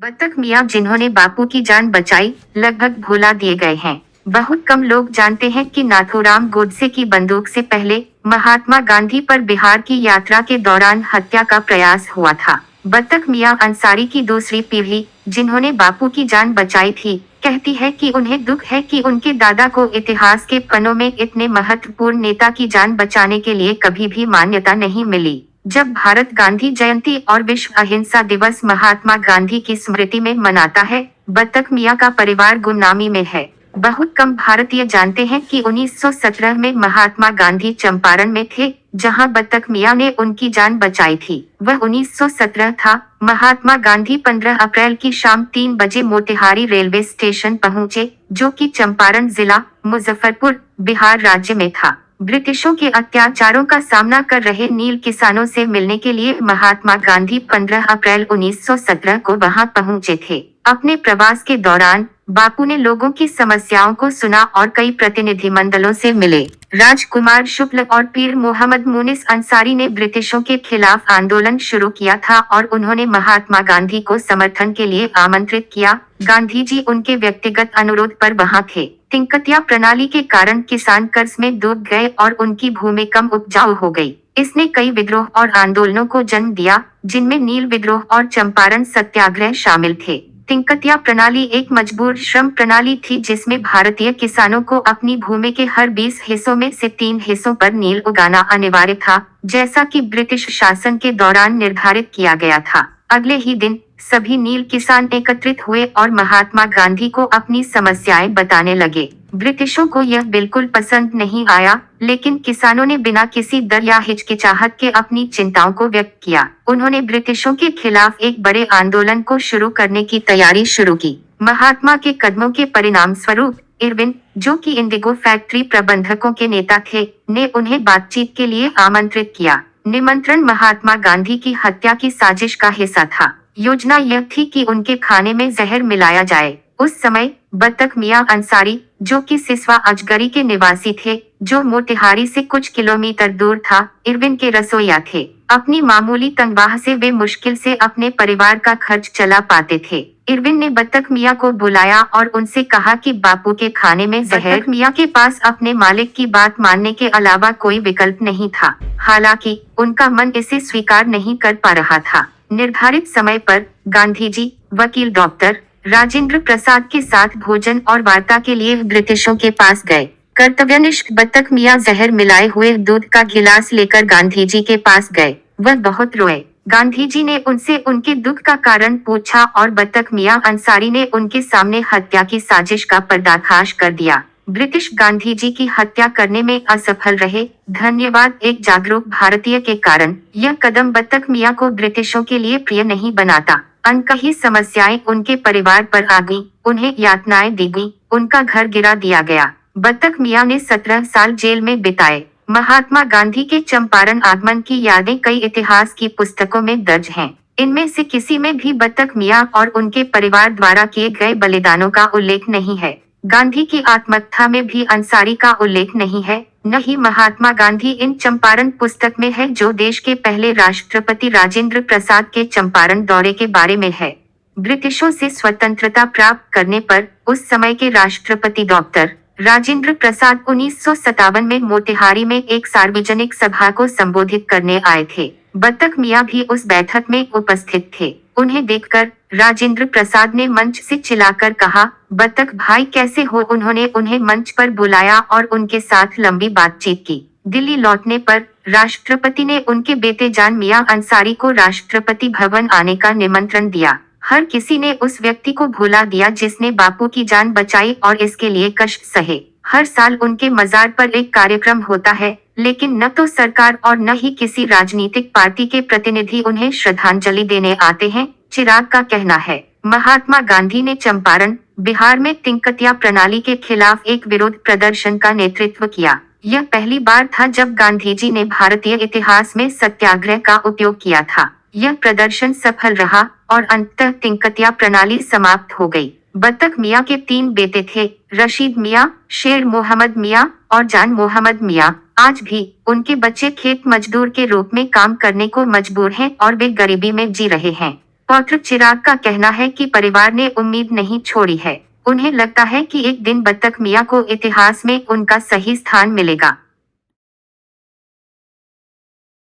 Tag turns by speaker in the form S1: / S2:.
S1: बतख मियां जिन्होंने बापू की जान बचाई, लगभग भुला दिए गए हैं। बहुत कम लोग जानते हैं कि नाथूराम गोडसे की बंदूक से पहले महात्मा गांधी पर बिहार की यात्रा के दौरान हत्या का प्रयास हुआ था। बतख मियां अंसारी की दूसरी पीढ़ी, जिन्होंने बापू की जान बचाई थी, कहती है कि उन्हें दुख है कि उनके दादा को इतिहास के पन्नों में इतने महत्वपूर्ण नेता की जान बचाने के लिए कभी भी मान्यता नहीं मिली। जब भारत गांधी जयंती और विश्व अहिंसा दिवस महात्मा गांधी की स्मृति में मनाता है, बतख मियां का परिवार गुमनामी में है। बहुत कम भारतीय जानते हैं कि 1917 में महात्मा गांधी चंपारण में थे, जहां बतख मियां ने उनकी जान बचाई थी। वह 1917 था। महात्मा गांधी 15 अप्रैल की शाम 3 बजे मोतिहारी रेलवे स्टेशन पहुंचे, जो कि चंपारण जिला, मुजफ्फरपुर, बिहार राज्य में था। ब्रिटिशों के अत्याचारों का सामना कर रहे नील किसानों से मिलने के लिए महात्मा गांधी 15 अप्रैल 1917 को वहां पहुंचे थे। अपने प्रवास के दौरान बापू ने लोगों की समस्याओं को सुना और कई प्रतिनिधिमंडलों से मिले। राजकुमार शुक्ल और पीर मोहम्मद मुनिस अंसारी ने ब्रिटिशों के खिलाफ आंदोलन शुरू किया था और उन्होंने महात्मा गांधी को समर्थन के लिए आमंत्रित किया। गांधी जी उनके व्यक्तिगत अनुरोध पर वहां थे। तिंकतिया प्रणाली के कारण किसान कर्ज में डूब गए और उनकी भूमि कम उपजाऊ हो गई। इसने कई विद्रोह और आंदोलनों को जन्म दिया, जिनमें नील विद्रोह और चंपारण सत्याग्रह शामिल थे। तिंकतिया प्रणाली एक मजबूर श्रम प्रणाली थी, जिसमें भारतीय किसानों को अपनी भूमि के हर 20 हिस्सों में से 3 हिस्सों पर नील उगाना अनिवार्य था, जैसा कि ब्रिटिश शासन के दौरान निर्धारित किया गया था। अगले ही दिन सभी नील किसान एकत्रित हुए और महात्मा गांधी को अपनी समस्याएं बताने लगे। ब्रिटिशों को यह बिल्कुल पसंद नहीं आया, लेकिन किसानों ने बिना किसी डर या हिचकिचाहट के अपनी चिंताओं को व्यक्त किया। उन्होंने ब्रिटिशों के खिलाफ एक बड़े आंदोलन को शुरू करने की तैयारी शुरू की। महात्मा के कदमों के परिणाम स्वरूप इरविन, जो कि इंडिगो फैक्ट्री प्रबंधकों के नेता थे, ने उन्हें बातचीत के लिए आमंत्रित किया। निमंत्रण महात्मा गांधी की हत्या की साजिश का हिस्सा था। योजना यह थी कि उनके खाने में जहर मिलाया जाए। उस समय बतख मियां अंसारी, जो कि सिसवा अजगरी के निवासी थे, जो मोतिहारी से कुछ किलोमीटर दूर था, इरविन के रसोइया थे। अपनी मामूली तनख्वाह से वे मुश्किल से अपने परिवार का खर्च चला पाते थे। इरविन ने बतख मियां को बुलाया और उनसे कहा कि बापू के खाने में जहर। बतख मियां के पास अपने मालिक की बात मानने के अलावा कोई विकल्प नहीं था। हालांकि उनका मन इसे स्वीकार नहीं कर पा रहा था। निर्धारित समय पर गांधी जी वकील डॉक्टर राजेंद्र प्रसाद के साथ भोजन और वार्ता के लिए ब्रिटिशों के पास गए। कर्तव्यनिष्ठ बतख मियां जहर मिलाए हुए दूध का गिलास लेकर गांधी जी के पास गए। वह बहुत रोए। गांधी जी ने उनसे उनके दुख का कारण पूछा और बतख मियां अंसारी ने उनके सामने हत्या की साजिश का पर्दाफाश कर दिया। ब्रिटिश गांधी जी की हत्या करने में असफल रहे। धन्यवाद। एक जागरूक भारतीय के कारण यह कदम बतख मियां को ब्रिटिशों के लिए प्रिय नहीं बनाता। अनकही समस्याएं उनके परिवार पर आ गईं, उन्हें यातनाएं दी गईं, उनका घर गिरा दिया गया। बतख मियां ने 17 साल जेल में बिताए। महात्मा गांधी के चंपारण आगमन की यादें कई इतिहास की पुस्तकों में दर्ज हैं। इनमें से किसी में भी बतख मियां और उनके परिवार द्वारा किए गए बलिदानों का उल्लेख नहीं है। गांधी की आत्मकथा में भी अंसारी का उल्लेख नहीं है, न ही महात्मा गांधी इन चंपारण पुस्तक में है, जो देश के पहले राष्ट्रपति राजेंद्र प्रसाद के चंपारण दौरे के बारे में है। ब्रिटिशों से स्वतंत्रता प्राप्त करने पर उस समय के राष्ट्रपति डॉक्टर राजेंद्र प्रसाद 1957 में मोतिहारी में एक सार्वजनिक सभा को संबोधित करने आए थे। बतख मियां भी उस बैठक में उपस्थित थे। उन्हें देखकर राजेंद्र प्रसाद ने मंच से चिल्लाकर कहा, बतख भाई कैसे हो। उन्होंने उन्हें मंच पर बुलाया और उनके साथ लंबी बातचीत की। दिल्ली लौटने पर राष्ट्रपति ने उनके बेटे जान मियां अंसारी को राष्ट्रपति भवन आने का निमंत्रण दिया। हर किसी ने उस व्यक्ति को भुला दिया जिसने बापू की जान बचाई और इसके लिए कष्ट सहे। हर साल उनके मजार पर एक कार्यक्रम होता है, लेकिन न तो सरकार और न ही किसी राजनीतिक पार्टी के प्रतिनिधि उन्हें श्रद्धांजलि देने आते हैं। चिराग का कहना है, महात्मा गांधी ने चंपारण, बिहार में तिंकतिया प्रणाली के खिलाफ एक विरोध प्रदर्शन का नेतृत्व किया। यह पहली बार था जब गांधी जी ने भारतीय इतिहास में सत्याग्रह का उपयोग किया था। यह प्रदर्शन सफल रहा और अंततः तिंकतिया प्रणाली समाप्त हो गई। बतख मियां के 3 बेटे थे, रशीद मियां, शेर मोहम्मद मियां और जान मोहम्मद मियां। आज भी उनके बच्चे खेत मजदूर के रूप में काम करने को मजबूर हैं और वे गरीबी में जी रहे हैं। पौत्र चिराग का कहना है कि परिवार ने उम्मीद नहीं छोड़ी है। उन्हें लगता है कि एक दिन बत्तख मियां को इतिहास में उनका सही स्थान मिलेगा।